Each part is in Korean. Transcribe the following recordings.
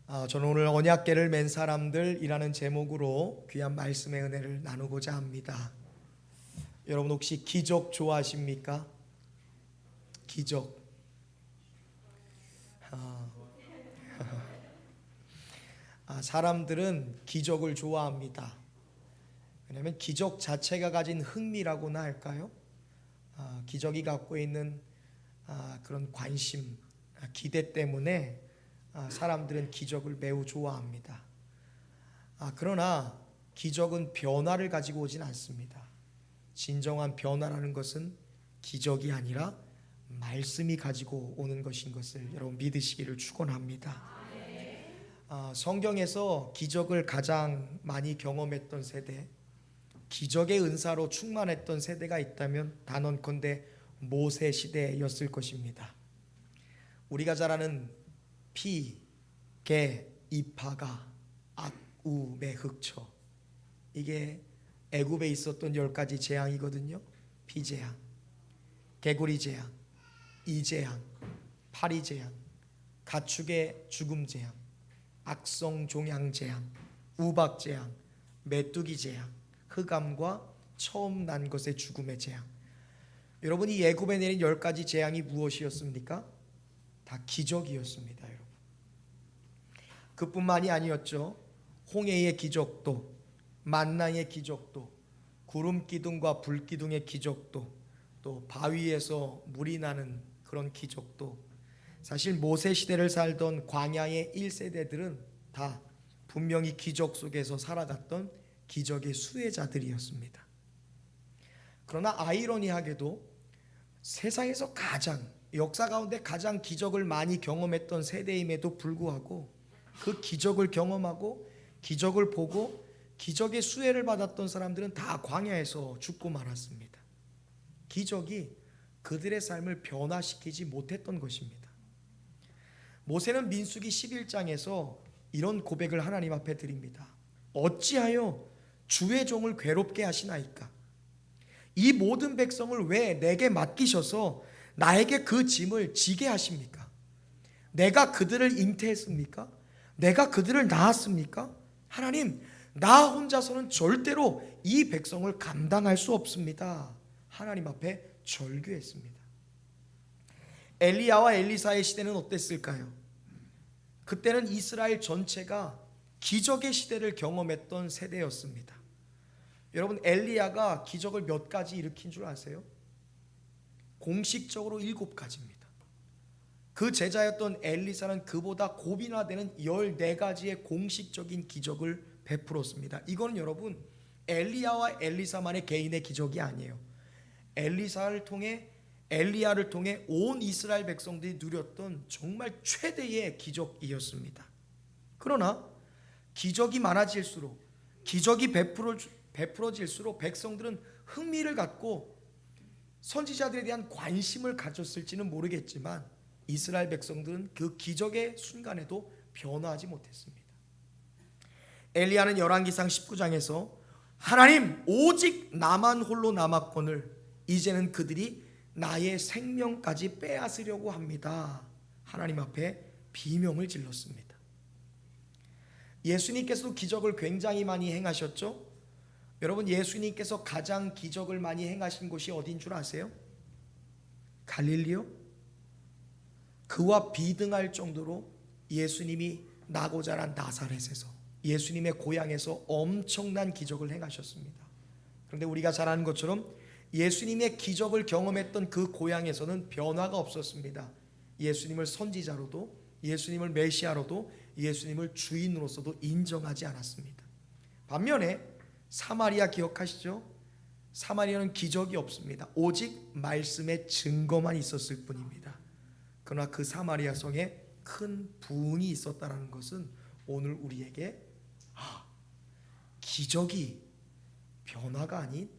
저는 오늘 언약궤를 맨 사람들이라는 제목으로 귀한 말씀의 은혜를 나누고자 합니다. 여러분 혹시 기적 좋아하십니까? 기적. 사람들은 기적을 좋아합니다. 왜냐하면 기적 자체가 가진 흥미라고나 할까요? 기적이 갖고 있는 그런 관심, 기대 때문에 사람들은 기적을 매우 좋아합니다. 그러나 기적은 변화를 가지고 오진 않습니다. 진정한 변화라는 것은 기적이 아니라 말씀이 가지고 오는 것인 것을 여러분 믿으시기를 축원합니다. 성경에서 기적을 가장 많이 경험했던 세대, 기적의 은사로 충만했던 세대가 있다면 단언컨대 모세 시대였을 것입니다. 우리가 잘 아는 피, 개, 이파가, 악, 우, 매, 흑처, 이게 애굽에 있었던 10가지 재앙이거든요. 피재앙, 개구리 재앙, 이재앙, 파리 재앙, 가축의 죽음 재앙, 악성 종양 재앙, 우박 재앙, 메뚜기 재앙, 흑암과 처음 난 것의 죽음의 재앙. 여러분, 이 애굽에 내린 10가지 재앙이 무엇이었습니까? 다 기적이었습니다. 여러분, 그뿐만이 아니었죠. 홍해의 기적도, 만나의 기적도, 구름 기둥과 불 기둥의 기적도, 또 바위에서 물이 나는 그런 기적도, 사실 모세 시대를 살던 광야의 1세대들은 다 분명히 기적 속에서 살아갔던 기적의 수혜자들이었습니다. 그러나 아이러니하게도 세상에서 가장, 역사 가운데 가장 기적을 많이 경험했던 세대임에도 불구하고 그 기적을 경험하고 기적을 보고 기적의 수혜를 받았던 사람들은 다 광야에서 죽고 말았습니다. 기적이 그들의 삶을 변화시키지 못했던 것입니다. 모세는 민수기 11장에서 이런 고백을 하나님 앞에 드립니다. 어찌하여 주의 종을 괴롭게 하시나이까? 이 모든 백성을 왜 내게 맡기셔서 나에게 그 짐을 지게 하십니까? 내가 그들을 잉태했습니까? 내가 그들을 낳았습니까? 하나님, 나 혼자서는 절대로 이 백성을 감당할 수 없습니다. 하나님 앞에 절규했습니다. 엘리야와 엘리사의 시대는 어땠을까요? 그때는 이스라엘 전체가 기적의 시대를 경험했던 세대였습니다. 여러분, 엘리야가 기적을 몇 가지 일으킨 줄 아세요? 공식적으로 7가지입니다. 그 제자였던 엘리사는 그보다 곱이나 되는 14가지의 공식적인 기적을 베풀었습니다. 이거는 여러분 엘리야와 엘리사만의 개인의 기적이 아니에요. 엘리사를 통해, 엘리야를 통해 온 이스라엘 백성들이 누렸던 정말 최대의 기적이었습니다. 그러나 기적이 많아질수록, 기적이 베풀어질수록 백성들은 흥미를 갖고 선지자들에 대한 관심을 가졌을지는 모르겠지만 이스라엘 백성들은 그 기적의 순간에도 변화하지 못했습니다. 엘리야는 열왕기상 19장에서 하나님, 오직 나만 홀로 남았거늘 이제는 그들이 나의 생명까지 빼앗으려고 합니다. 하나님 앞에 비명을 질렀습니다. 예수님께서도 기적을 굉장히 많이 행하셨죠. 여러분, 예수님께서 가장 기적을 많이 행하신 곳이 어딘 줄 아세요? 갈릴리요? 그와 비등할 정도로 예수님이 나고 자란 나사렛에서, 예수님의 고향에서 엄청난 기적을 행하셨습니다. 그런데 우리가 잘 아는 것처럼 예수님의 기적을 경험했던 그 고향에서는 변화가 없었습니다. 예수님을 선지자로도, 예수님을 메시아로도, 예수님을 주인으로서도 인정하지 않았습니다. 반면에 사마리아 기억하시죠? 사마리아는 기적이 없습니다. 오직 말씀의 증거만 있었을 뿐입니다. 그러나 그 사마리아 성에 큰 부흥이 있었다는 것은 오늘 우리에게 기적이 변화가 아닌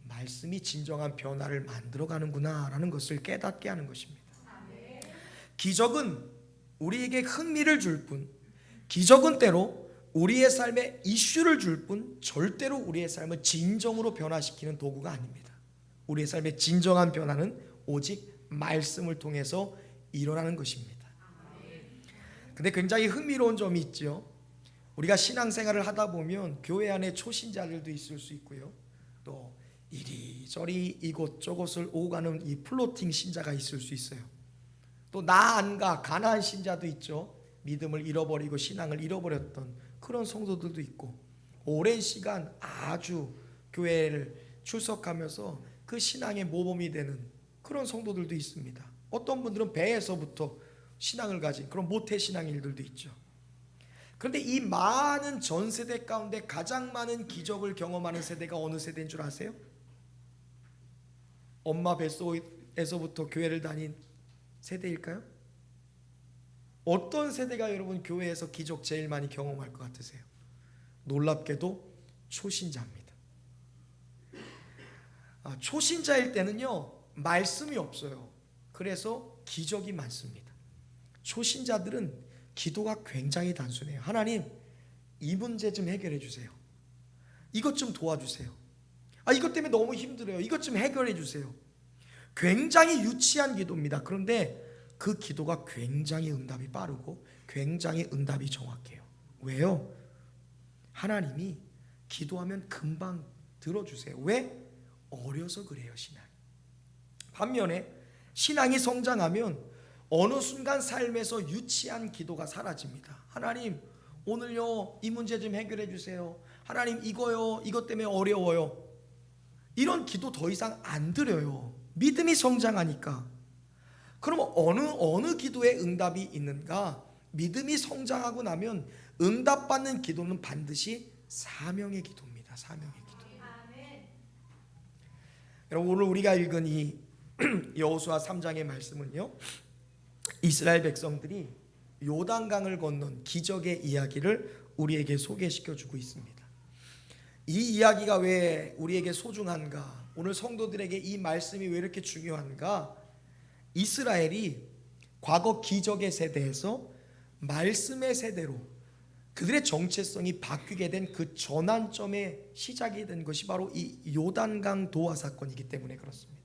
말씀이 진정한 변화를 만들어가는구나 라는 것을 깨닫게 하는 것입니다. 기적은 우리에게 흥미를 줄 뿐, 기적은 때로 우리의 삶에 이슈를 줄 뿐 절대로 우리의 삶을 진정으로 변화시키는 도구가 아닙니다. 우리의 삶의 진정한 변화는 오직 말씀을 통해서 일어나는 것입니다. 근데 굉장히 흥미로운 점이 있죠. 우리가 신앙생활을 하다 보면 교회 안에 초신자들도 있을 수 있고요, 또 이리저리 이곳저곳을 오고 가는 이 플로팅 신자가 있을 수 있어요. 또 나 안 가 가난한 신자도 있죠. 믿음을 잃어버리고 신앙을 잃어버렸던 그런 성도들도 있고, 오랜 시간 아주 교회를 출석하면서 그 신앙의 모범이 되는 그런 성도들도 있습니다. 어떤 분들은 배에서부터 신앙을 가진 그런 모태 신앙인들도 있죠. 그런데 이 많은 전 세대 가운데 가장 많은 기적을 경험하는 세대가 어느 세대인 줄 아세요? 엄마 뱃속에서부터 교회를 다닌 세대일까요? 어떤 세대가 여러분 교회에서 기적 제일 많이 경험할 것 같으세요? 놀랍게도 초신자입니다. 초신자일 때는요, 말씀이 없어요. 그래서 기적이 많습니다. 초신자들은 기도가 굉장히 단순해요. 하나님, 이 문제 좀 해결해 주세요. 이것 좀 도와주세요. 이것 때문에 너무 힘들어요. 이것 좀 해결해 주세요. 굉장히 유치한 기도입니다. 그런데 그 기도가 굉장히 응답이 빠르고 굉장히 응답이 정확해요. 왜요? 하나님이 기도하면 금방 들어주세요. 왜? 어려서 그래요, 신앙이. 반면에 신앙이 성장하면 어느 순간 삶에서 유치한 기도가 사라집니다. 하나님, 오늘요 이 문제 좀 해결해 주세요. 하나님, 이거요, 이것 때문에 어려워요. 이런 기도 더 이상 안 드려요. 믿음이 성장하니까. 그럼 어느 기도에 응답이 있는가? 믿음이 성장하고 나면 응답받는 기도는 반드시 사명의 기도입니다. 사명의 기도. 여러분, 오늘 우리가 읽은 이 여호수아 3장의 말씀은요, 이스라엘 백성들이 요단강을 건넌 기적의 이야기를 우리에게 소개시켜 주고 있습니다. 이 이야기가 왜 우리에게 소중한가? 오늘 성도들에게 이 말씀이 왜 이렇게 중요한가? 이스라엘이 과거 기적의 세대에서 말씀의 세대로 그들의 정체성이 바뀌게 된 그 전환점의 시작이 된 것이 바로 이 요단강 도하 사건이기 때문에 그렇습니다.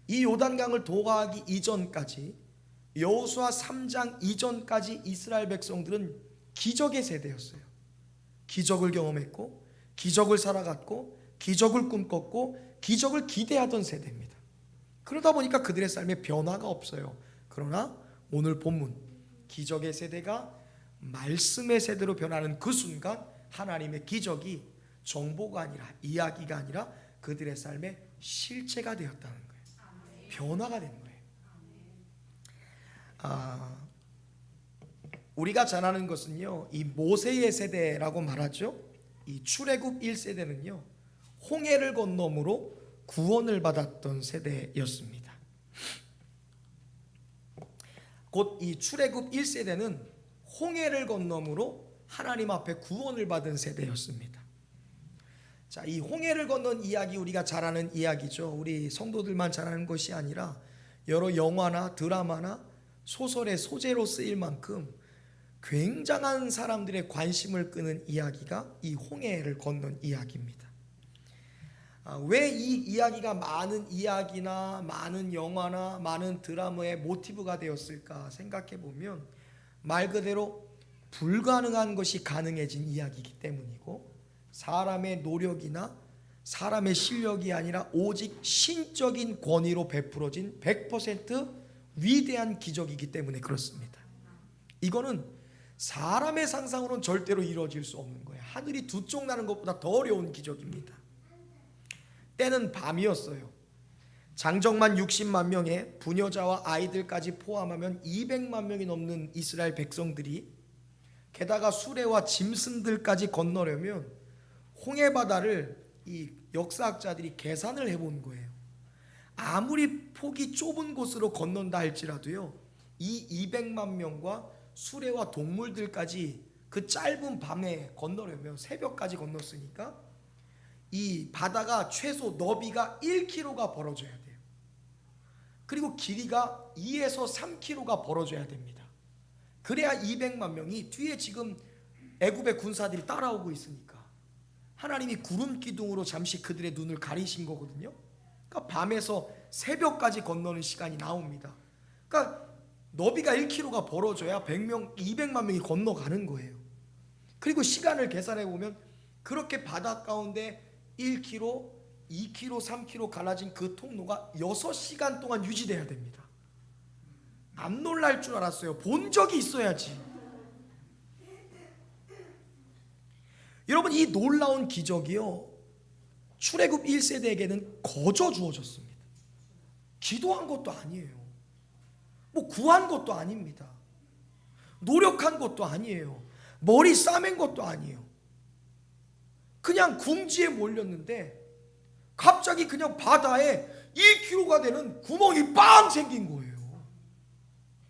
이 요단강을 도하기 이전까지, 여호수아 3장 이전까지 이스라엘 백성들은 기적의 세대였어요. 기적을 경험했고, 기적을 살아갔고, 기적을 꿈꿨고, 기적을 기대하던 세대입니다. 그러다 보니까 그들의 삶에 변화가 없어요. 그러나 오늘 본문, 기적의 세대가 말씀의 세대로 변하는 그 순간 하나님의 기적이 정보가 아니라, 이야기가 아니라 그들의 삶의 실체가 되었다는 거예요. 변화가 된 거예요. 우리가 잘 아는 것은요, 이 모세의 세대라고 말하죠. 이 출애굽 1세대는요 홍해를 건너므로 구원을 받았던 세대였습니다. 곧 이 출애굽 1세대는 홍해를 건너므로 하나님 앞에 구원을 받은 세대였습니다. 자, 이 홍해를 건넌 이야기 우리가 잘 아는 이야기죠. 우리 성도들만 잘 아는 것이 아니라 여러 영화나 드라마나 소설의 소재로 쓰일 만큼 굉장한 사람들의 관심을 끄는 이야기가 이 홍해를 건넌 이야기입니다. 왜 이 이야기가 많은 이야기나 많은 영화나 많은 드라마의 모티브가 되었을까 생각해 보면, 말 그대로 불가능한 것이 가능해진 이야기이기 때문이고, 사람의 노력이나 사람의 실력이 아니라 오직 신적인 권위로 베풀어진 100% 위대한 기적이기 때문에 그렇습니다. 이거는 사람의 상상으로는 절대로 이루어질 수 없는 거예요. 하늘이 두 쪽 나는 것보다 더 어려운 기적입니다. 때는 밤이었어요. 장정만 60만 명의 부녀자와 아이들까지 포함하면 200만 명이 넘는 이스라엘 백성들이, 게다가 수레와 짐승들까지 건너려면 홍해 바다를 이 역사학자들이 계산을 해본 거예요. 아무리 폭이 좁은 곳으로 건넌다 할지라도요, 이 200만 명과 수레와 동물들까지 그 짧은 밤에 건너려면, 새벽까지 건넜으니까 이 바다가 최소 너비가 1km가 벌어져야 돼요. 그리고 길이가 2에서 3km가 벌어져야 됩니다. 그래야 200만 명이, 뒤에 지금 애굽의 군사들이 따라오고 있으니까 하나님이 구름 기둥으로 잠시 그들의 눈을 가리신 거거든요. 그러니까 밤에서 새벽까지 건너는 시간이 나옵니다. 그러니까 너비가 1km가 벌어져야 100명, 200만 명이 건너가는 거예요. 그리고 시간을 계산해 보면 그렇게 바다 가운데 1km, 2km, 3km 갈라진 그 통로가 6시간 동안 유지돼야 됩니다. 안 놀랄 줄 알았어요. 본 적이 있어야지. 여러분, 이 놀라운 기적이요, 출애굽 1세대에게는 거저 주어졌습니다. 기도한 것도 아니에요. 뭐 구한 것도 아닙니다. 노력한 것도 아니에요. 머리 싸맨 것도 아니에요. 그냥 궁지에 몰렸는데 갑자기 그냥 바다에 1km가 되는 구멍이 빵 생긴 거예요.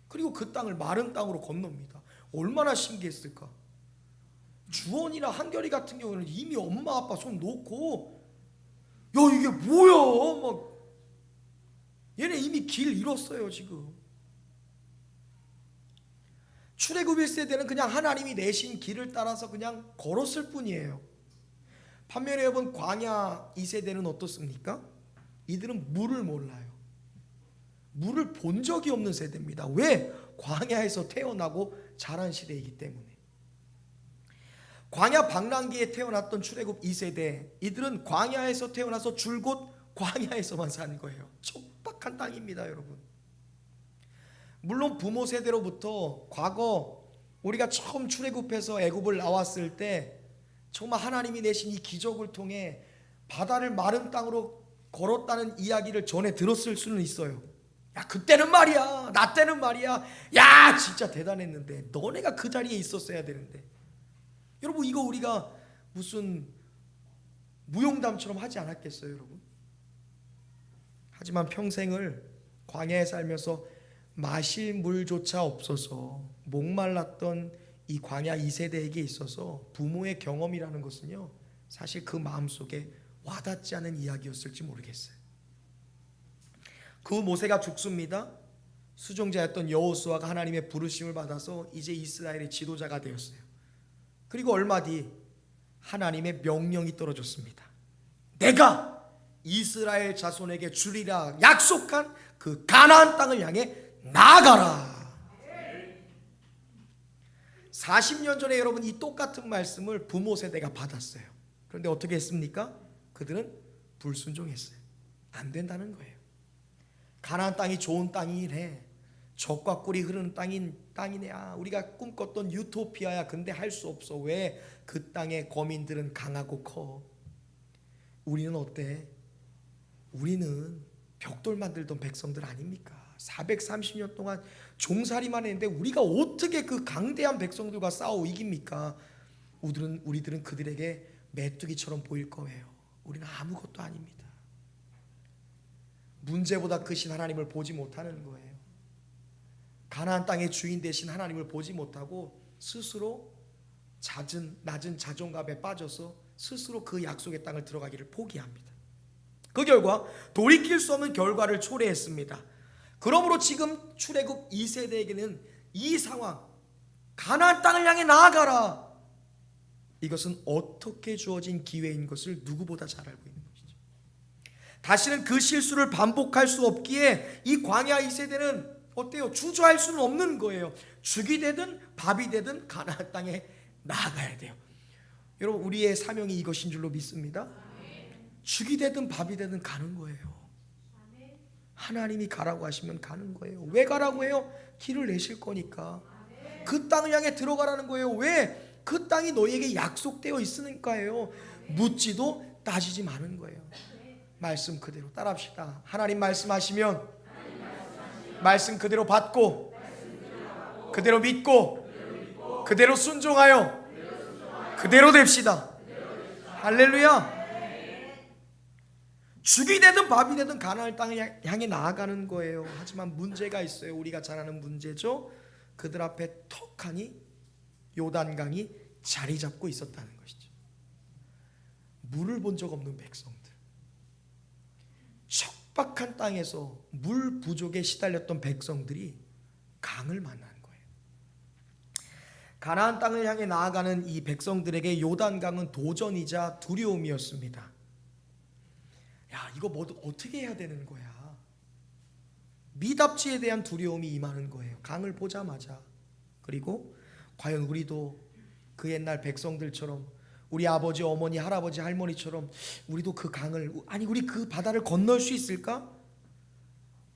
그리고 그 땅을 마른 땅으로 건넙니다. 얼마나 신기했을까. 주원이나 한결이 같은 경우는 이미 엄마 아빠 손 놓고, 야 이게 뭐야, 막 얘네 이미 길 잃었어요 지금. 출애굽 1세대는 그냥 하나님이 내신 길을 따라서 그냥 걸었을 뿐이에요. 반면에 여러분, 광야 2세대는 어떻습니까? 이들은 물을 몰라요. 물을 본 적이 없는 세대입니다. 왜? 광야에서 태어나고 자란 시대이기 때문에. 광야 방랑기에 태어났던 출애굽 2세대, 이들은 광야에서 태어나서 줄곧 광야에서만 산 거예요. 척박한 땅입니다 여러분. 물론 부모 세대로부터 과거 우리가 처음 출애굽해서 애굽을 나왔을 때 정말 하나님이 내신 이 기적을 통해 바다를 마른 땅으로 걸었다는 이야기를 전에 들었을 수는 있어요. 야 그때는 말이야, 나 때는 말이야, 야 진짜 대단했는데, 너네가 그 자리에 있었어야 되는데. 여러분, 이거 우리가 무슨 무용담처럼 하지 않았겠어요 여러분? 하지만 평생을 광야에 살면서 마실 물조차 없어서 목말랐던 이 광야 2세대에게 있어서 부모의 경험이라는 것은요, 사실 그 마음속에 와닿지 않은 이야기였을지 모르겠어요. 그 모세가 죽습니다. 수종자였던 여호수아가 하나님의 부르심을 받아서 이제 이스라엘의 지도자가 되었어요. 그리고 얼마 뒤 하나님의 명령이 떨어졌습니다. 내가 이스라엘 자손에게 주리라 약속한 그 가나안 땅을 향해 나아가라. 40년 전에 여러분 이 똑같은 말씀을 부모 세대가 받았어요. 그런데 어떻게 했습니까? 그들은 불순종했어요. 안 된다는 거예요. 가나안 땅이 좋은 땅이래. 젖과 꿀이 흐르는 땅이네. 우리가 꿈꿨던 유토피아야. 근데 할 수 없어. 왜? 그 땅의 거민들은 강하고 커. 우리는 어때? 우리는 벽돌 만들던 백성들 아닙니까? 430년 동안 종살이만 했는데 우리가 어떻게 그 강대한 백성들과 싸워 이깁니까? 우리들은 그들에게 메뚜기처럼 보일 거예요. 우리는 아무것도 아닙니다. 문제보다 크신 하나님을 보지 못하는 거예요. 가나안 땅의 주인 되신 하나님을 보지 못하고 스스로 낮은 자존감에 빠져서 스스로 그 약속의 땅을 들어가기를 포기합니다. 그 결과 돌이킬 수 없는 결과를 초래했습니다. 그러므로 지금 출애굽 2세대에게는 이 상황, 가나안 땅을 향해 나아가라, 이것은 어떻게 주어진 기회인 것을 누구보다 잘 알고 있는 것이죠. 다시는 그 실수를 반복할 수 없기에 이 광야 2세대는 어때요? 주저할 수는 없는 거예요. 죽이 되든 밥이 되든 가나안 땅에 나아가야 돼요. 여러분, 우리의 사명이 이것인 줄로 믿습니다. 죽이 되든 밥이 되든 가는 거예요. 하나님이 가라고 하시면 가는 거예요. 왜 가라고 해요? 길을 내실 거니까. 그 땅을 향해 들어가라는 거예요. 왜? 그 땅이 너희에게 약속되어 있으니까요. 묻지도 따지지 마는 거예요. 말씀 그대로 따라합시다. 하나님 말씀하시면 말씀 그대로 받고 그대로 믿고 그대로 순종하여 그대로 됩시다. 할렐루야. 죽이 되든 밥이 되든 가나안 땅을 향해 나아가는 거예요. 하지만 문제가 있어요. 우리가 잘 아는 문제죠. 그들 앞에 턱하니 요단강이 자리 잡고 있었다는 것이죠. 물을 본 적 없는 백성들, 척박한 땅에서 물 부족에 시달렸던 백성들이 강을 만나는 거예요. 가나안 땅을 향해 나아가는 이 백성들에게 요단강은 도전이자 두려움이었습니다. 야, 이거 뭐 어떻게 해야 되는 거야? 미답지에 대한 두려움이 임하는 거예요. 강을 보자마자. 그리고 과연 우리도 그 옛날 백성들처럼, 우리 아버지, 어머니, 할아버지, 할머니처럼 우리도 그 강을, 아니 우리 그 바다를 건널 수 있을까?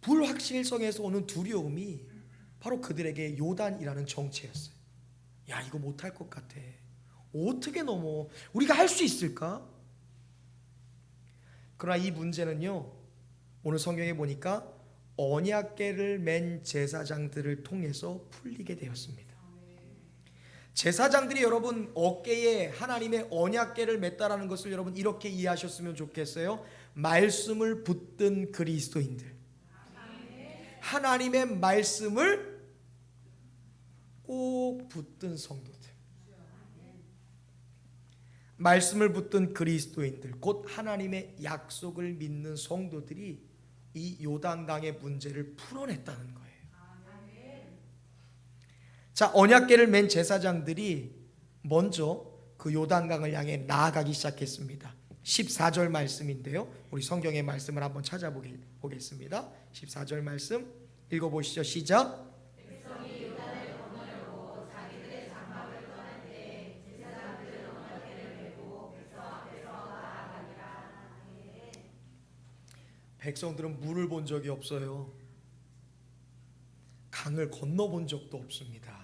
불확실성에서 오는 두려움이 바로 그들에게 요단이라는 정체였어요. 야, 이거 못할 것 같아. 어떻게 넘어? 우리가 할 수 있을까? 그러나 이 문제는요, 오늘 성경에 보니까 언약궤를 맨 제사장들을 통해서 풀리게 되었습니다. 제사장들이 여러분 어깨에 하나님의 언약궤를 맸다라는 것을 여러분 이렇게 이해하셨으면 좋겠어요. 말씀을 붙든 그리스도인들, 하나님의 말씀을 꼭 붙든 성도들, 말씀을 붙든 그리스도인들, 곧 하나님의 약속을 믿는 성도들이 이 요단강의 문제를 풀어냈다는 거예요. 자, 언약궤를 맨 제사장들이 먼저 그 요단강을 향해 나아가기 시작했습니다. 14절 말씀인데요, 우리 성경의 말씀을 한번 찾아보겠습니다. 14절 말씀 읽어보시죠. 시작. 백성들은 물을 본 적이 없어요. 강을 건너본 적도 없습니다.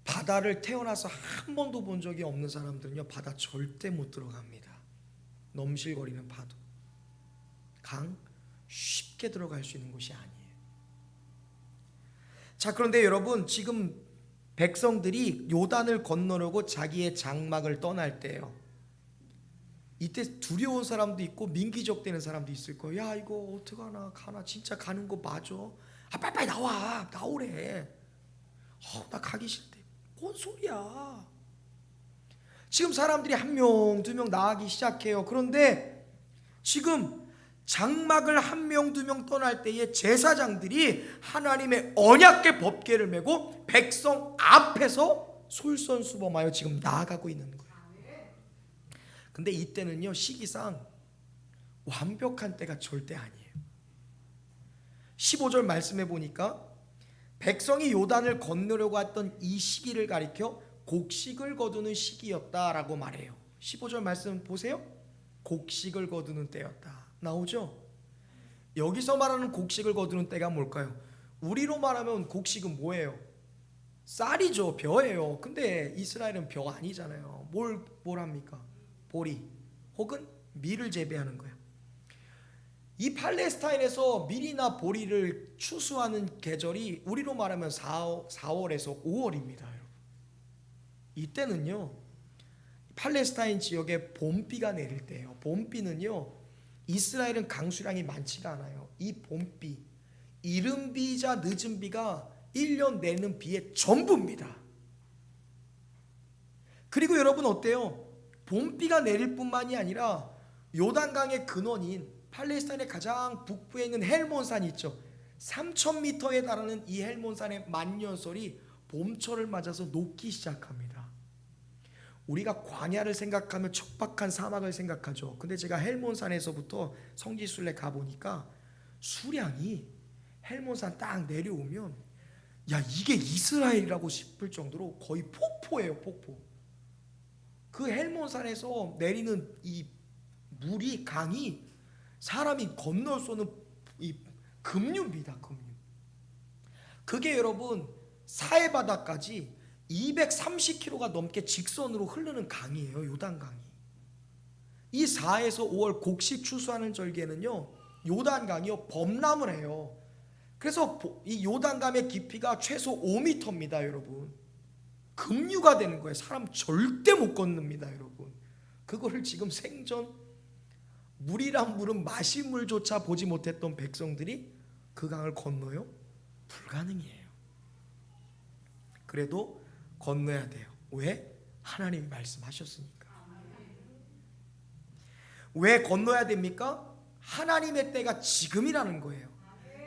바다를 태어나서 한 번도 본 적이 없는 사람들은요, 바다 절대 못 들어갑니다. 넘실거리는 파도, 강 쉽게 들어갈 수 있는 곳이 아니에요. 자, 그런데 여러분, 지금 백성들이 요단을 건너려고 자기의 장막을 떠날 때요, 이때 두려운 사람도 있고 민기적대는 사람도 있을 거예요. 야, 이거 어떡하나, 가나, 진짜 가는 거 맞아? 아, 빨리빨리 나오래. 나 가기 싫대. 뭔 소리야? 지금 사람들이 한 명, 두 명 나가기 시작해요. 그런데 지금 장막을 한 명, 두 명 떠날 때에 제사장들이 하나님의 언약궤 법궤를 메고 백성 앞에서 솔선수범하여 지금 나아가고 있는 거예요. 근데 이때는요, 시기상 완벽한 때가 절대 아니에요. 15절 말씀해 보니까 백성이 요단을 건너려고 했던 이 시기를 가리켜 곡식을 거두는 시기였다라고 말해요. 15절 말씀 보세요. 곡식을 거두는 때였다 나오죠. 여기서 말하는 곡식을 거두는 때가 뭘까요? 우리로 말하면 곡식은 뭐예요? 쌀이죠. 벼예요. 근데 이스라엘은 벼 아니잖아요. 뭘 합니까? 보리 혹은 밀을 재배하는 거예요. 이 팔레스타인에서 밀이나 보리를 추수하는 계절이 우리로 말하면 4월에서 5월입니다. 여러분. 이때는요, 팔레스타인 지역에 봄비가 내릴 때예요. 봄비는요, 이스라엘은 강수량이 많지가 않아요. 이 봄비, 이른 비자 늦은 비가 1년 내는 비의 전부입니다. 그리고 여러분 어때요? 봄비가 내릴 뿐만이 아니라 요단강의 근원인 팔레스타인의 가장 북부에 있는 헬몬산이 있죠. 3,000m에 달하는 이 헬몬산의 만년설이 봄철을 맞아서 녹기 시작합니다. 우리가 광야를 생각하면 척박한 사막을 생각하죠. 근데 제가 헬몬산에서부터 성지순례 가보니까 수량이 헬몬산 딱 내려오면, 야, 이게 이스라엘이라고 싶을 정도로 거의 폭포예요. 폭포. 그 헬몬산에서 내리는 이 물이, 강이 사람이 건널 수 없는 이 급류입니다. 급류. 그게 여러분 사해 바다까지 230km가 넘게 직선으로 흐르는 강이에요. 요단강이. 이 4에서 5월 곡식 추수하는 절기에는요, 요단강이요 범람을 해요. 그래서 이 요단강의 깊이가 최소 5m입니다. 여러분, 급류가 되는 거예요. 사람 절대 못 건넙니다. 여러분, 그거를 지금 생전 물이란 물은 마신 물조차 보지 못했던 백성들이 그 강을 건너요? 불가능이에요. 그래도 건너야 돼요. 왜? 하나님이 말씀하셨으니까. 왜 건너야 됩니까? 하나님의 때가 지금이라는 거예요.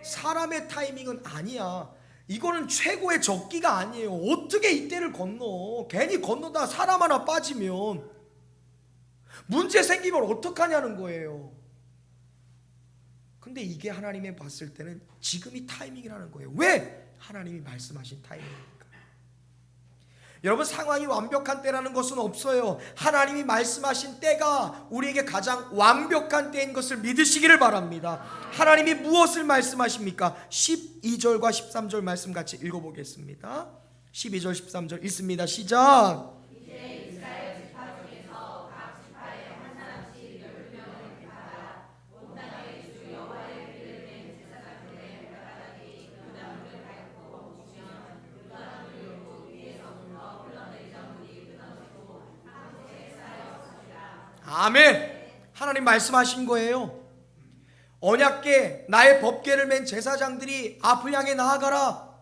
사람의 타이밍은 아니야. 이거는 최고의 적기가 아니에요. 어떻게 이때를 건너? 괜히 건너다 사람 하나 빠지면 문제 생기면 어떡하냐는 거예요. 근데 이게 하나님이 봤을 때는 지금이 타이밍이라는 거예요. 왜? 하나님이 말씀하신 타이밍이니까. 여러분, 상황이 완벽한 때라는 것은 없어요. 하나님이 말씀하신 때가 우리에게 가장 완벽한 때인 것을 믿으시기를 바랍니다. 하나님이 무엇을 말씀하십니까? 12절과 13절 말씀 같이 읽어보겠습니다. 12절 13절 읽습니다. 시작. 아멘. 하나님 말씀하신 거예요. 언약궤, 나의 법궤를 맨 제사장들이 앞을 향해 나아가라.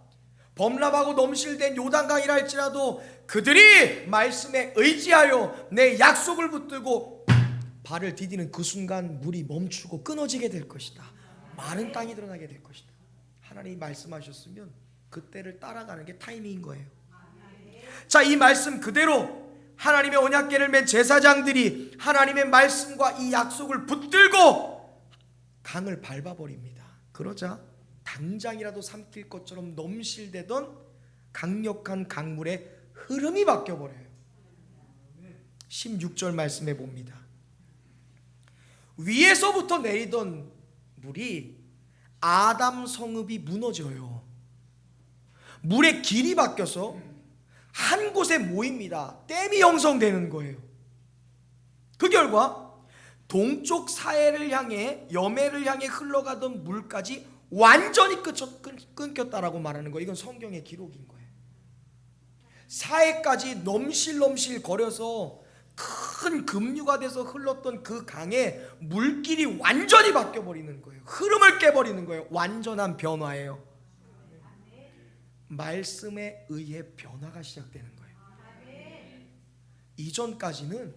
범람하고 넘실된 요단강이라 할지라도 그들이 말씀에 의지하여 내 약속을 붙들고 발을 디디는 그 순간 물이 멈추고 끊어지게 될 것이다. 마른 땅이 드러나게 될 것이다. 하나님이 말씀하셨으면 그때를 따라가는 게 타이밍인 거예요. 자, 이 말씀 그대로 하나님의 언약궤를 맨 제사장들이 하나님의 말씀과 이 약속을 붙들고 강을 밟아버립니다. 그러자 당장이라도 삼킬 것처럼 넘실대던 강력한 강물의 흐름이 바뀌어버려요. 16절 말씀해 봅니다. 위에서부터 내리던 물이 아담 성읍이 무너져요. 물의 길이 바뀌어서 한 곳에 모입니다. 댐이 형성되는 거예요. 그 결과 동쪽 사해를 향해, 여매를 향해 흘러가던 물까지 완전히 끊겼다라고 말하는 거예요. 이건 성경의 기록인 거예요. 사해까지 넘실넘실 거려서 큰 급류가 돼서 흘렀던 그 강에 물길이 완전히 바뀌어버리는 거예요. 흐름을 깨버리는 거예요. 완전한 변화예요. 말씀에 의해 변화가 시작되는 거예요. 이전까지는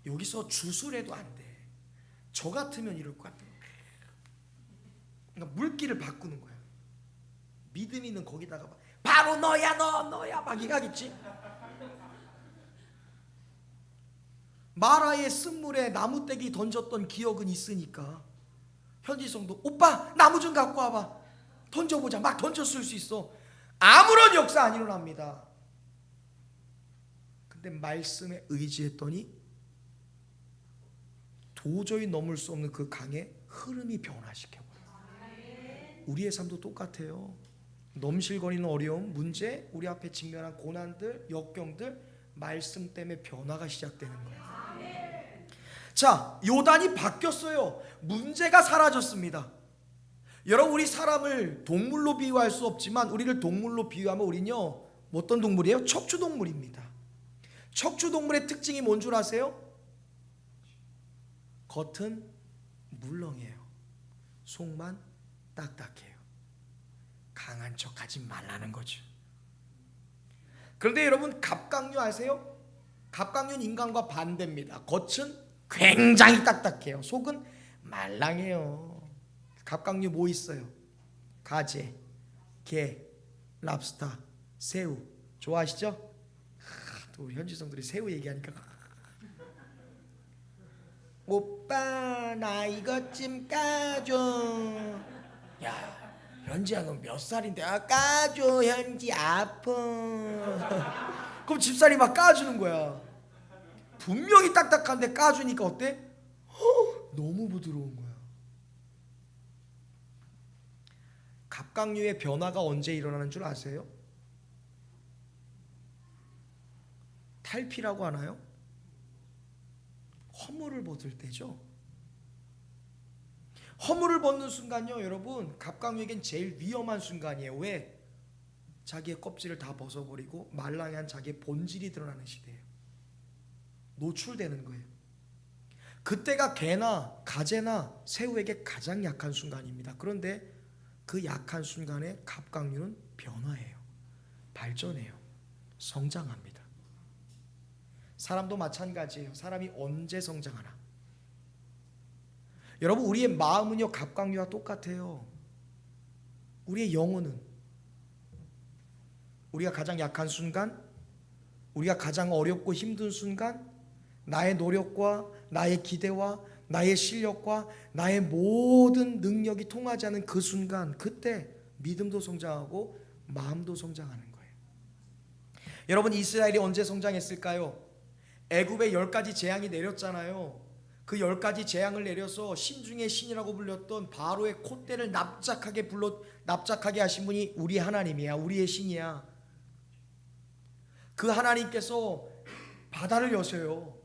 여기서 주술해도 안 돼. 저 같으면 이럴 것 같아. 그러니까 물길을 바꾸는 거예요. 믿음 있는 거기다가 바로 너야 너야 막 이가겠지. 마라의 쓴물에 나무떼기 던졌던 기억은 있으니까 현지성도 오빠 나무 좀 갖고 와봐. 던져보자. 막 던졌을 수 있어. 아무런 역사 안 일어납니다. 근데 말씀에 의지했더니 도저히 넘을 수 없는 그 강의 흐름이 변화시켜버려요. 우리의 삶도 똑같아요. 넘실거리는 어려움, 문제, 우리 앞에 직면한 고난들, 역경들, 말씀 때문에 변화가 시작되는 거예요. 자, 요단이 바뀌었어요. 문제가 사라졌습니다. 여러분, 우리 사람을 동물로 비유할 수 없지만 우리를 동물로 비유하면 우리는요, 어떤 동물이에요? 척추동물입니다. 척추동물의 특징이 뭔 줄 아세요? 겉은 물렁해요. 속만 딱딱해요. 강한 척 하지 말라는 거죠. 그런데 여러분, 갑각류 아세요? 갑각류는 인간과 반대입니다. 겉은 굉장히 딱딱해요. 속은 말랑해요. 갑각류 뭐 있어요? 가재, 게, 랍스터, 새우. 좋아하시죠? 또 우리 현지성들이 새우 얘기하니까 오빠 나 이것 좀 까줘. 야, 현지야 너 몇 살인데? 아, 까줘 현지 아파. 그럼 집사람이 막 까주는 거야. 분명히 딱딱한데 까주니까 어때? 너무 부드러운 거야. 갑각류의 변화가 언제 일어나는 줄 아세요? 탈피라고 하나요? 허물을 벗을 때죠. 허물을 벗는 순간요, 여러분, 갑각류에겐 제일 위험한 순간이에요. 왜? 자기의 껍질을 다 벗어버리고 말랑한 자기의 본질이 드러나는 시대예요. 노출되는 거예요. 그때가 개나 가재나 새우에게 가장 약한 순간입니다. 그런데 그 약한 순간에 갑각류는 변화해요. 발전해요. 성장합니다. 사람도 마찬가지예요. 사람이 언제 성장하나? 여러분, 우리의 마음은요, 갑각류와 똑같아요. 우리의 영혼은 우리가 가장 약한 순간, 우리가 가장 어렵고 힘든 순간, 나의 노력과 나의 기대와 나의 실력과 나의 모든 능력이 통하지 않은 그 순간, 그때 믿음도 성장하고 마음도 성장하는 거예요. 여러분, 이스라엘이 언제 성장했을까요? 애굽에 10가지 재앙이 내렸잖아요. 그 10가지 재앙을 내려서 신중의 신이라고 불렸던 바로의 콧대를 납작하게 하신 분이 우리 하나님이야. 우리의 신이야. 그 하나님께서 바다를 여셔요.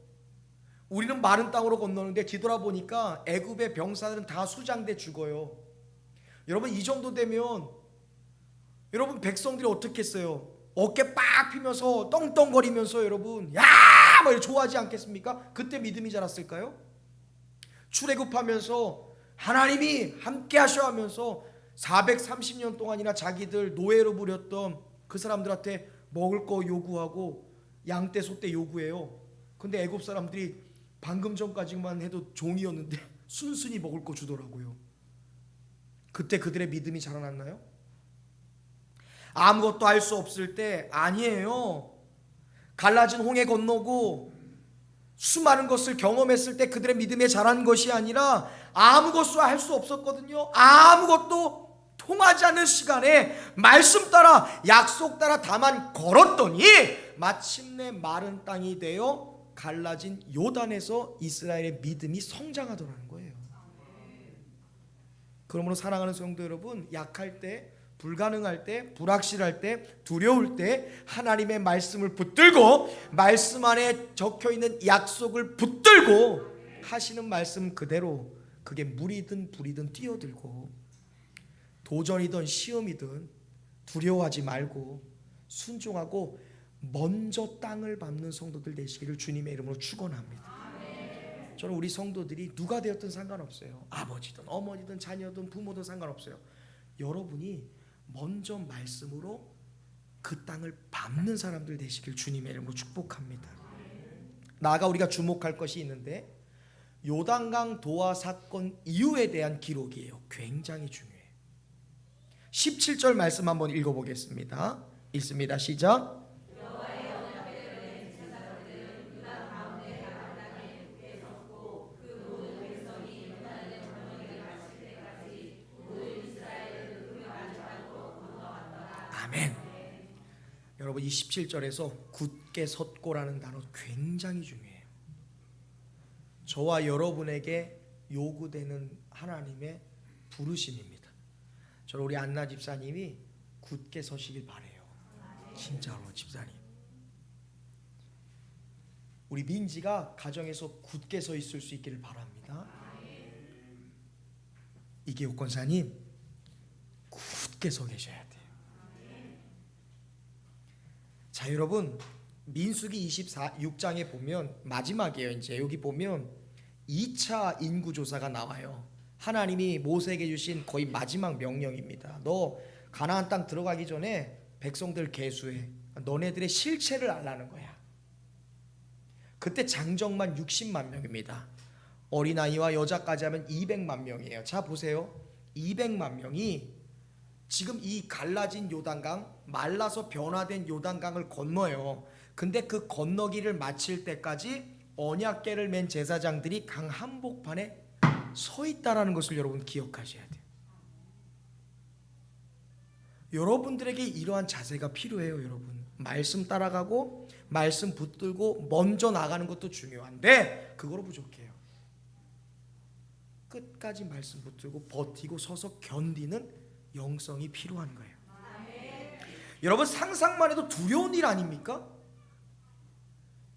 우리는 마른 땅으로 건너는데 뒤돌아보니까 애굽의 병사들은 다 수장돼 죽어요. 여러분, 이 정도 되면 여러분 백성들이 어떻게 했어요? 어깨 빡 피면서 떵떵거리면서 여러분 야! 막 좋아하지 않겠습니까? 그때 믿음이 자랐을까요? 출애굽하면서 하나님이 함께 하셔 하면서 430년 동안이나 자기들 노예로 부렸던 그 사람들한테 먹을 거 요구하고 양떼 소떼 요구해요. 근데 애굽 사람들이 방금 전까지만 해도 종이었는데 순순히 먹을 거 주더라고요. 그때 그들의 믿음이 자라났나요? 아무것도 할 수 없을 때 아니에요. 갈라진 홍해 건너고 수많은 것을 경험했을 때 그들의 믿음에 자란 것이 아니라 아무것도 할 수 없었거든요. 아무것도 통하지 않는 시간에 말씀 따라 약속 따라 다만 걸었더니 마침내 마른 땅이 되어 갈라진 요단에서 이스라엘의 믿음이 성장하더라는 거예요. 그러므로 사랑하는 성도 여러분, 약할 때, 불가능할 때, 불확실할 때, 두려울 때 하나님의 말씀을 붙들고 말씀 안에 적혀있는 약속을 붙들고 하시는 말씀 그대로, 그게 물이든 불이든 뛰어들고 도전이든 시험이든 두려워하지 말고 순종하고 먼저 땅을 밟는 성도들 되시기를 주님의 이름으로 축원합니다. 저는 우리 성도들이 누가 되었든 상관없어요. 아버지든 어머니든 자녀든 부모든 상관없어요. 여러분이 먼저 말씀으로 그 땅을 밟는 사람들 되시길 주님의 이름으로 축복합니다. 나아가 우리가 주목할 것이 있는데 요단강 도하 사건 이후에 대한 기록이에요. 굉장히 중요해요. 17절 말씀 한번 읽어보겠습니다. 읽습니다. 시작. 아멘. 여러분, 이 17절에서 굳게 섰고라는 단어 굉장히 중요해요. 저와 여러분에게 요구되는 하나님의 부르심입니다. 저는 우리 안나 집사님이 굳게 서시길 바래요. 진짜로 집사님. 우리 민지가 가정에서 굳게 서 있을 수 있기를 바랍니다. 이기옥 권사님 굳게 서 계셔야 돼요. 자, 여러분, 민수기 26장에 보면 마지막이에요. 이제 여기 보면 2차 인구조사가 나와요. 하나님이 모세에게 주신 거의 마지막 명령입니다. 너 가나안 땅 들어가기 전에 백성들 계수해. 너네들의 실체를 알라는 거야. 그때 장정만 60만 명입니다. 어린아이와 여자까지 하면 200만 명이에요. 자, 보세요. 200만 명이 지금 이 갈라진 요단강, 말라서 변화된 요단강을 건너요. 근데 그 건너기를 마칠 때까지 언약궤를 맨 제사장들이 강 한복판에 서 있다라는 것을 여러분 기억하셔야 돼요. 여러분들에게 이러한 자세가 필요해요. 여러분, 말씀 따라가고 말씀 붙들고 먼저 나가는 것도 중요한데 그거로 부족해요. 끝까지 말씀 붙들고 버티고 서서 견디는 영성이 필요한 거예요. 여러분, 상상만 해도 두려운 일 아닙니까?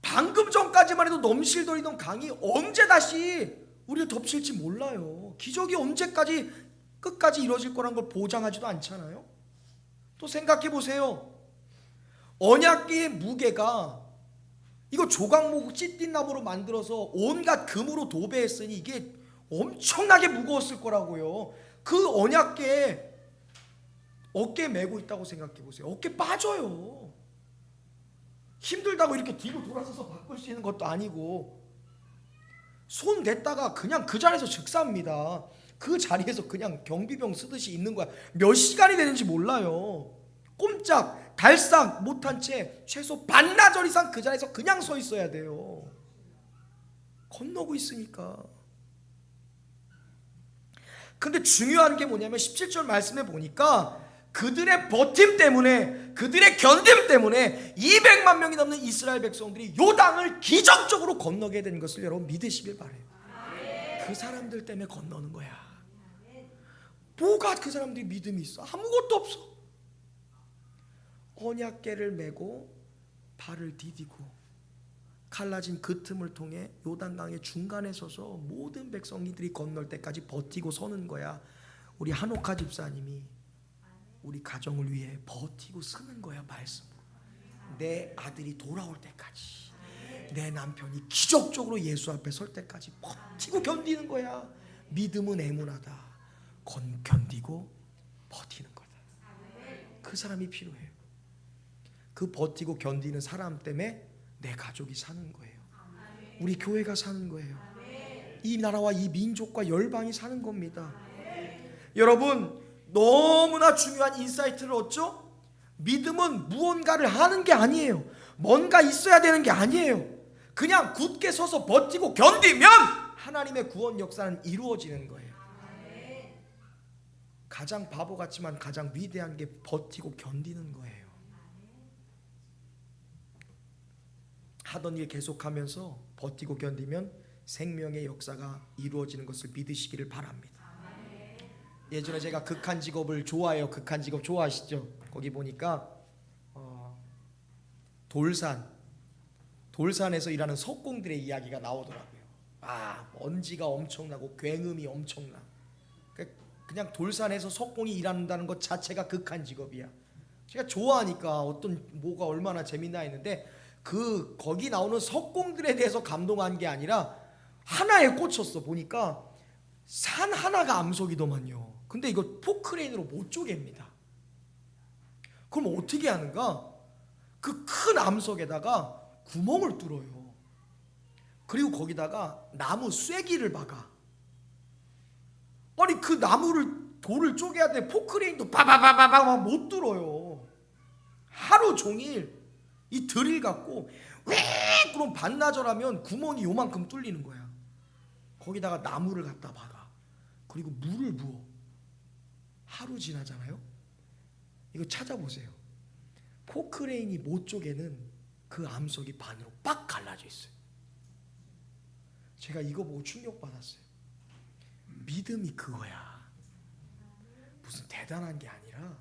방금 전까지만 해도 넘실거리던 강이 언제 다시 우리를 덮칠지 몰라요. 기적이 언제까지 끝까지 이루어질 거란 걸 보장하지도 않잖아요. 또 생각해 보세요. 언약궤의 무게가 이거 조각목 찢뒷나무로 만들어서 온갖 금으로 도배했으니 이게 엄청나게 무거웠을 거라고요. 그 언약궤에 어깨에 메고 있다고 생각해 보세요. 어깨 빠져요. 힘들다고 이렇게 뒤로 돌아서서 바꿀 수 있는 것도 아니고 손 댔다가 그냥 그 자리에서 즉사합니다. 그 자리에서 그냥 경비병 쓰듯이 있는 거야. 몇 시간이 되는지 몰라요. 꼼짝 달싹 못한 채 최소 반나절 이상 그 자리에서 그냥 서 있어야 돼요. 건너고 있으니까. 근데 중요한 게 뭐냐면 17절 말씀에 보니까 그들의 버팀 때문에, 그들의 견딤 때문에 200만 명이 넘는 이스라엘 백성들이 요단을 기적적으로 건너게 된 것을 여러분 믿으시길 바래요. 그 사람들 때문에 건너는 거야. 뭐가 그 사람들이 믿음이 있어? 아무것도 없어. 언약궤를 메고 발을 디디고 갈라진 그 틈을 통해 요단강의 중간에 서서 모든 백성이들이 건널 때까지 버티고 서는 거야. 우리 한옥화 집사님이 우리 가정을 위해 버티고 서는 거야. 말씀으로. 내 아들이 돌아올 때까지, 내 남편이 기적적으로 예수 앞에 설 때까지 버티고 견디는 거야. 믿음은 애문하다. 견디고 버티는 거다. 그 사람이 필요해요. 그 버티고 견디는 사람 때문에 내 가족이 사는 거예요. 우리 교회가 사는 거예요. 이 나라와 이 민족과 열방이 사는 겁니다. 여러분, 너무나 중요한 인사이트를 얻죠? 믿음은 무언가를 하는 게 아니에요. 뭔가 있어야 되는 게 아니에요. 그냥 굳게 서서 버티고 견디면 하나님의 구원 역사는 이루어지는 거예요. 가장 바보 같지만 가장 위대한 게 버티고 견디는 거예요. 하던 일 계속하면서 버티고 견디면 생명의 역사가 이루어지는 것을 믿으시기를 바랍니다. 예전에 제가 극한 직업을 좋아해요. 극한 직업 좋아하시죠? 거기 보니까 돌산에서 일하는 석공들의 이야기가 나오더라고요. 먼지가 엄청나고 굉음이 엄청나. 그냥 돌산에서 석공이 일한다는 것 자체가 극한 직업이야. 제가 좋아하니까 뭐가 얼마나 재밌나 했는데 거기 나오는 석공들에 대해서 감동한 게 아니라 하나에 꽂혔어. 보니까 산 하나가 암석이더만요. 근데 이거 포크레인으로 못 쪼갭니다. 그럼 어떻게 하는가? 그 큰 암석에다가 구멍을 뚫어요. 그리고 거기다가 나무 쐐기를 박아. 아니 그 돌을 쪼개야 돼. 포크레인도 바바바바바 못 뚫어요. 하루 종일 이 드릴 갖고 왜 그럼 반나절하면 구멍이 요만큼 뚫리는 거야. 거기다가 나무를 갖다 박아. 그리고 물을 부어. 하루 지나잖아요. 이거 찾아보세요. 포크레인이 못 쪼개는 그 암석이 반으로 빡 갈라져 있어요. 제가 이거 보고 충격받았어요. 믿음이 그거야. 무슨 대단한 게 아니라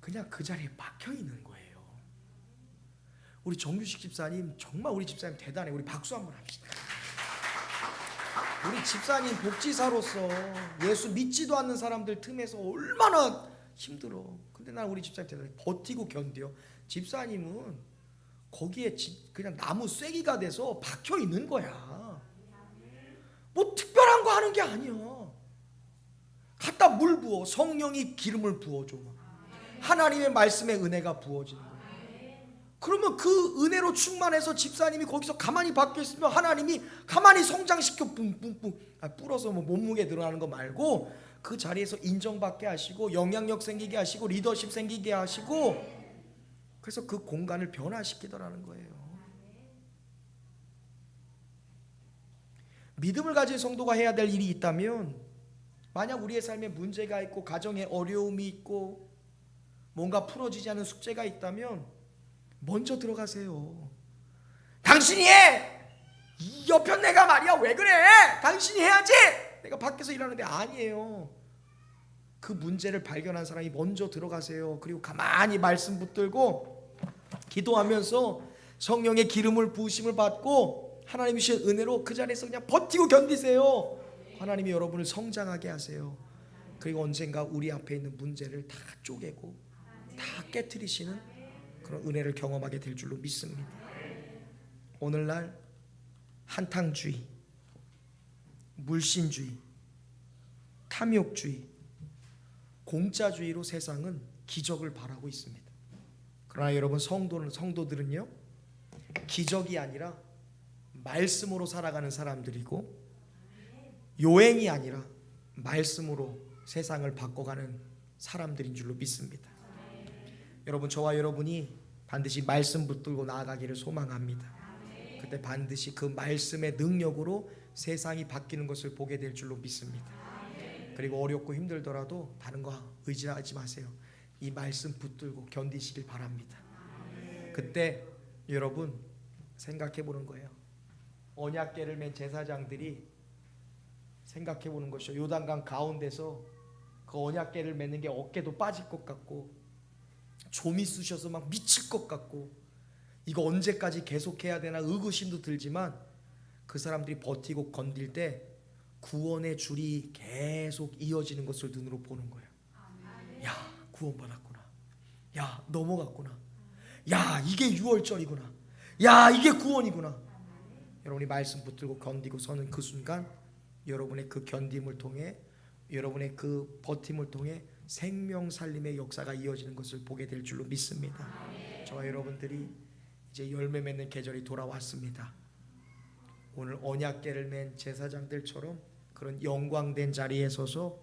그냥 그 자리에 박혀 있는 거예요. 우리 정규식 집사님, 정말 우리 집사님 대단해. 우리 박수 한번 합시다. 우리 집사님 복지사로서 예수 믿지도 않는 사람들 틈에서 얼마나 힘들어. 근데 난 우리 집사님 대단해. 버티고 견뎌. 집사님은 거기에 그냥 나무 쐐기가 돼서 박혀 있는 거야. 뭐 특별한 거 하는 게 아니야. 갖다 물 부어. 성령이 기름을 부어줘. 하나님의 말씀의 은혜가 부어지는 거야. 그러면 그 은혜로 충만해서 집사님이 거기서 가만히 박혀 있으면 하나님이 가만히 성장시켜 불어서 몸무게 늘어나는 거 말고 그 자리에서 인정받게 하시고 영향력 생기게 하시고 리더십 생기게 하시고 그래서 그 공간을 변화시키더라는 거예요. 믿음을 가진 성도가 해야 될 일이 있다면, 만약 우리의 삶에 문제가 있고 가정에 어려움이 있고 뭔가 풀어지지 않은 숙제가 있다면 먼저 들어가세요. 당신이 해! 옆편 내가 말이야 왜 그래? 당신이 해야지! 내가 밖에서 일하는데 아니에요. 그 문제를 발견한 사람이 먼저 들어가세요. 그리고 가만히 말씀 붙들고 기도하면서 성령의 기름을 부으심을 받고 하나님이 주신 은혜로 그 자리에서 그냥 버티고 견디세요. 하나님이 여러분을 성장하게 하세요. 그리고 언젠가 우리 앞에 있는 문제를 다 쪼개고 다 깨트리시는 그런 은혜를 경험하게 될 줄로 믿습니다. 오늘날 한탕주의, 물신주의, 탐욕주의, 공짜주의로 세상은 기적을 바라고 있습니다. 그러나 여러분 성도들은요, 기적이 아니라 말씀으로 살아가는 사람들이고 요행이 아니라 말씀으로 세상을 바꿔가는 사람들인 줄로 믿습니다. 여러분, 저와 여러분이 반드시 말씀 붙들고 나아가기를 소망합니다. 그때 반드시 그 말씀의 능력으로 세상이 바뀌는 것을 보게 될 줄로 믿습니다. 그리고 어렵고 힘들더라도 다른 거 의지하지 마세요. 이 말씀 붙들고 견디시길 바랍니다. 그때 여러분 생각해 보는 거예요. 언약궤를 맨 제사장들이 생각해 보는 것이요. 요단강 가운데서 그 언약궤를 맺는 게 어깨도 빠질 것 같고 좀이 쑤셔서 막 미칠 것 같고 이거 언제까지 계속해야 되나 의구심도 들지만 그 사람들이 버티고 건딜 때 구원의 줄이 계속 이어지는 것을 눈으로 보는 거예요. 야, 구원받았구나. 야, 넘어갔구나. 야, 이게 6월절이구나. 야, 이게 구원이구나. 여러분이 말씀 붙들고 건디고 서는 그 순간 여러분의 그 견딤을 통해 여러분의 그 버팀을 통해 생명 살림의 역사가 이어지는 것을 보게 될 줄로 믿습니다. 저와 여러분들이 이제 열매 맺는 계절이 돌아왔습니다. 오늘 언약궤를 맨 제사장들처럼 그런 영광된 자리에 서서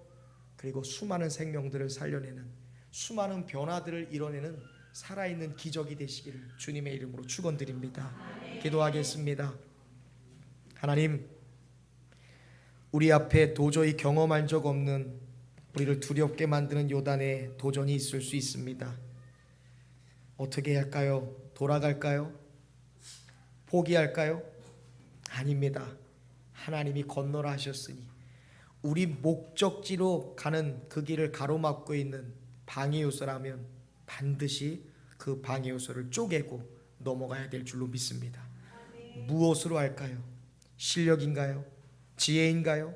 그리고 수많은 생명들을 살려내는 수많은 변화들을 이뤄내는 살아있는 기적이 되시기를 주님의 이름으로 축원드립니다. 기도하겠습니다. 하나님, 우리 앞에 도저히 경험한 적 없는 우리를 두렵게 만드는 요단에 도전이 있을 수 있습니다. 어떻게 할까요? 돌아갈까요? 포기할까요? 아닙니다. 하나님이 건너라 하셨으니 우리 목적지로 가는 그 길을 가로막고 있는 방해 요소라면 반드시 그 방해 요소를 쪼개고 넘어가야 될 줄로 믿습니다. 무엇으로 할까요? 실력인가요? 지혜인가요?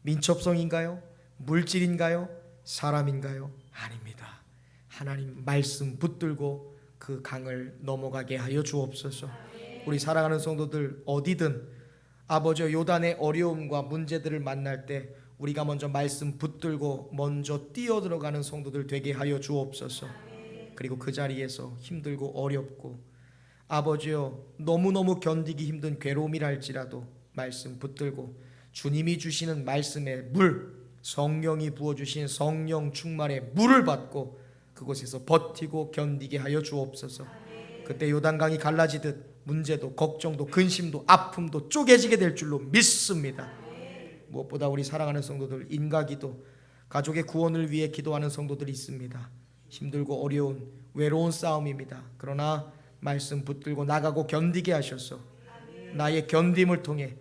민첩성인가요? 물질인가요? 사람인가요? 아닙니다. 하나님 말씀 붙들고 그 강을 넘어가게 하여 주옵소서. 우리 사랑하는 성도들 어디든 아버지 요단의 어려움과 문제들을 만날 때 우리가 먼저 말씀 붙들고 먼저 뛰어들어가는 성도들 되게 하여 주옵소서. 그리고 그 자리에서 힘들고 어렵고 아버지여 너무너무 견디기 힘든 괴로움이라 할지라도 말씀 붙들고 주님이 주시는 말씀의 물, 성령이 부어주신 성령 충만의 물을 받고 그곳에서 버티고 견디게 하여 주옵소서. 그때 요단강이 갈라지듯 문제도 걱정도 근심도 아픔도 쪼개지게 될 줄로 믿습니다. 무엇보다 우리 사랑하는 성도들 인가기도 가족의 구원을 위해 기도하는 성도들이 있습니다. 힘들고 어려운 외로운 싸움입니다. 그러나 말씀 붙들고 나가고 견디게 하셔서 나의 견딤을 통해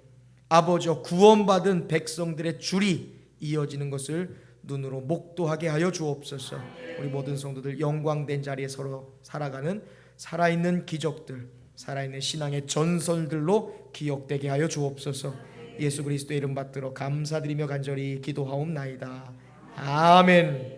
아버지여 구원받은 백성들의 줄이 이어지는 것을 눈으로 목도하게 하여 주옵소서. 우리 모든 성도들 영광된 자리에 서로 살아가는 살아있는 기적들 살아있는 신앙의 전설들로 기억되게 하여 주옵소서. 예수 그리스도의 이름 받들어 감사드리며 간절히 기도하옵나이다. 아멘.